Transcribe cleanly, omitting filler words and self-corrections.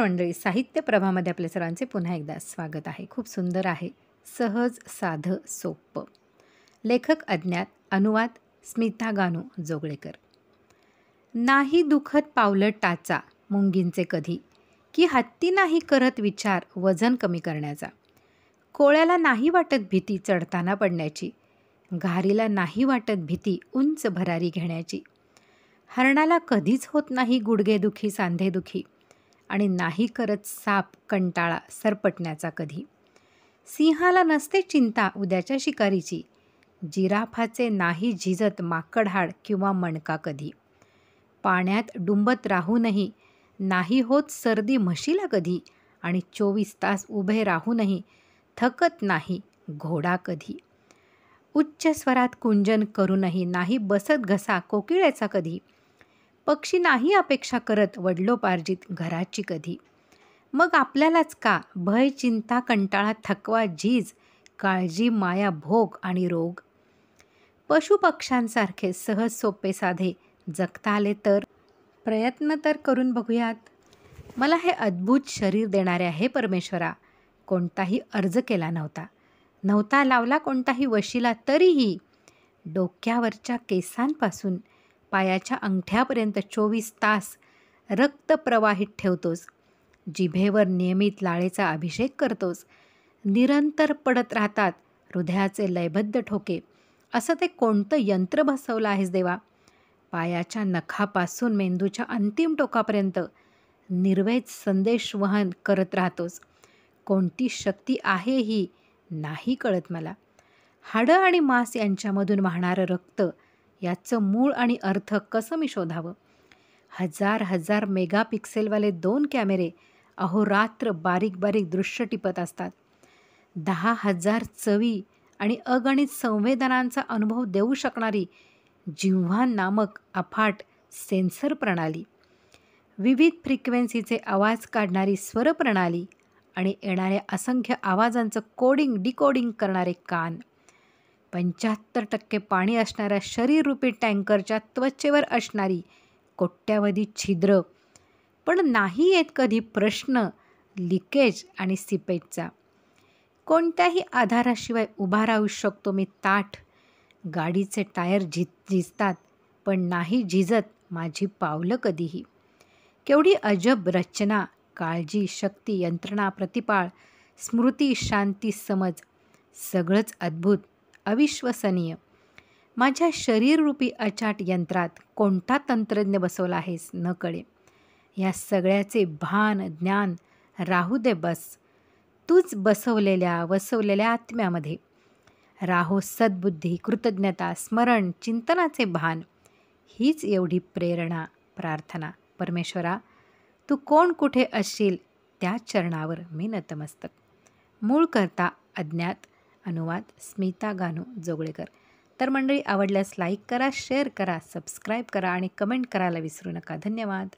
मंडळी, साहित्य प्रभामध्ये आपल्या सर्वांचे पुन्हा एकदा स्वागत आहे. खूप सुंदर आहे. सहज साधं सोप्पं. लेखक अज्ञात, अनुवाद स्मिता गानू जोगळेकर. नाही दुखत पावलं टाचा मुंगींचे कधी, की हत्ती नाही करत विचार वजन कमी करण्याचा. कोळ्याला नाही वाटत भीती चढताना पडण्याची, घारीला नाही वाटत भीती उंच भरारी घेण्याची. हरणाला कधीच होत नाही गुडघेदुखी सांधेदुखी, आणि नाही करत साप कंटाळा सरपटण्याचा कधी. सिंहाला नसते चिंता उद्याच्या शिकारीची, जिराफाचे नाही झिजत माकडहाड किंवा मणका कधी. पाण्यात डुंबत राहूनही नाही होत सर्दी म्हशीला कधी, आणि 24 तास उभे राहूनही थकत नाही घोडा कधी. उच्च स्वरात कुंजन करूनही नाही बसत घसा कोकिळेचा कधी. पक्षी नाही अपेक्षा करत वडलोपार्जित घराची कधी. मग आपल्यालाच का भय चिंता कंटाळा थकवा झीज काळजी माया भोग आणि रोग. पशुपक्ष्यांसारखे सहज सोपे साधे जगता आले तर प्रयत्न तर करून बघूयात. मला हे अद्भुत शरीर देणाऱ्या हे परमेश्वरा कोणताही अर्ज केला नव्हता लावला कोणताही वशिला, तरीही डोक्यावरच्या केसांपासून पायाच्या अंगठ्यापर्यंत 24 तास रक्त प्रवाहित ठेवतोस. जिभेवर नियमित लाळेचा अभिषेक करतोस. निरंतर पडत राहतात हृदयाचे लयबद्ध ठोके. असं ते कोणतं यंत्र बसवलं आहेस देवा. पायाच्या नखापासून मेंदूच्या अंतिम टोकापर्यंत निर्वेद संदेश वहन करत राहतोस. कोणती शक्ती आहे ही नाही कळत मला. हाडं आणि मांस यांच्यामधून वाहणारं रक्त, याचं मूळ आणि अर्थ कसं मी शोधावं. हजार मेगापिक्सेलवाले 2 कॅमेरे अहोरात्र बारीक बारीक दृश्य टिपत असतात. 10,000 चवी आणि अगणित संवेदनांचा अनुभव देऊ शकणारी जिव्हा नामक अफाट सेन्सर प्रणाली, विविध फ्रिक्वेन्सीचे आवाज काढणारी स्वर प्रणाली आणि येणाऱ्या असंख्य आवाजांचं कोडिंग डिकोडिंग करणारे कान, 75% पाणी असणाऱ्या शरीररूपी टँकरच्या त्वचेवर असणारी कोट्यावधी छिद्र, पण नाही येत कधी प्रश्न लिकेज आणि सिपेजचा. कोणत्याही आधाराशिवाय उभा राहू शकतो मी ताठ. गाडीचे टायर झिजतात पण नाही झिजत माझी पावलं कधीही. केवढी अजब रचना, काळजी, शक्ती, यंत्रणा, प्रतिपाळ, स्मृती, शांती, समज, सगळंच अद्भुत, अविश्वसनीय. माझ्या शरीररूपी अचाट यंत्रात कोणता तंत्रज्ञ बसवला आहेस न कळे. या सगळ्याचे भान ज्ञान राहू दे बस तूच वसवलेल्या आत्म्यामध्ये. राहो सद्बुद्धी, कृतज्ञता, स्मरण, चिंतनाचे भान. हीच एवढी प्रेरणा, प्रार्थना. परमेश्वरा, तू कोण कुठे असशील त्या चरणावर मी नतमस्तक. मूळ करता अज्ञात, अनुवाद स्मिता गानू जोगळेकर. तर मंडळी, आवडल्यास लाईक करा, शेअर करा, सबस्क्राईब करा आणि कमेंट करायला विसरू नका. धन्यवाद.